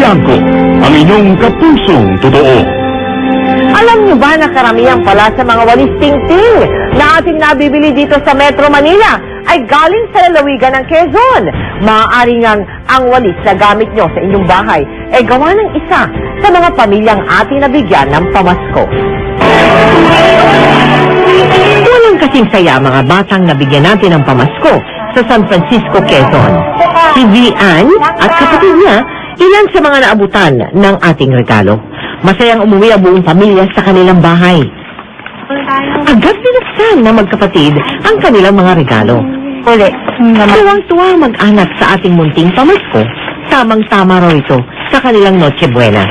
Blanco, ang inyong kapusong totoo. Alam niyo ba na karamihan pala sa mga walis tingting na ating nabibili dito sa Metro Manila ay galing sa lalawigan ng Quezon? Maaari ngang ang walis na gamit nyo sa inyong bahay ay gawa ng isa sa mga pamilyang ating nabigyan ng pamasko. Walang kasing saya mga batang nabigyan natin ng pamasko sa San Francisco, Quezon. Si Vian at kapatid niya, ilan sa mga naabutan ng ating regalo. Masayang umuwi ang buong pamilya sa kanilang bahay. Agad binuksan ng magkapatid ang kanilang mga regalo. Uli, tuwang-tuwa mag-anak sa ating munting pamasko. Tamang-tama raw ito sa kanilang Noche Buena.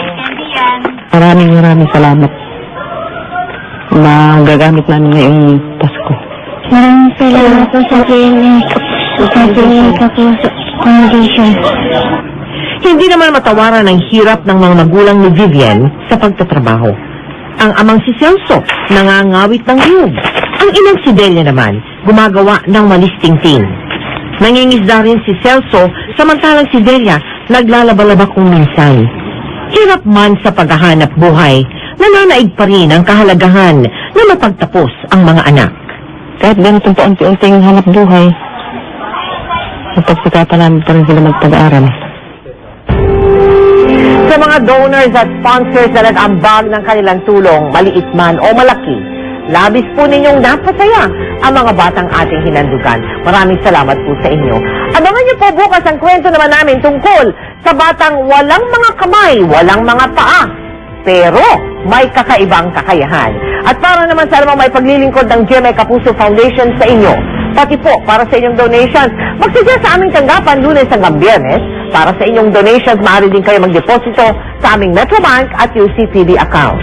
Maraming salamat na gagamit namin ngayong Pasko. Maraming salamat po sa Kapuso Foundation. Hindi naman matawaran ang hirap ng mga magulang ni Vivian sa pagtatrabaho. Ang amang si Celso, nangangawit ng hiyog. Ang inang si Delia naman, gumagawa ng walis tingting. Nangingisda rin si Celso, samantalang si Delia, naglalaba-laba kung minsan. Hirap man sa paghahanap buhay, nananaig pa rin ang kahalagahan na mapagtapos ang mga anak. Kahit ganitong paunti-unting hanap buhay, napagsikatan namin pa rin sila magpag-aaral. Sa mga donors at sponsors na nag-ambag ng kanilang tulong, maliit man o malaki, labis po ninyong napasaya ang mga batang ating hinandugan. Maraming salamat po sa inyo. Abangan niyo po bukas ang kwento naman namin tungkol sa batang walang mga kamay, walang mga paa, pero may kakaibang kakayahan. At para naman sa namang may paglilingkod ng GMA Kapuso Foundation sa inyo, pati po para sa inyong donations, magsadya sa aming tanggapan Lunes hanggang Biyernes. Para sa inyong donations, maaari din kayo magdeposito sa aming Metrobank at UCPD account.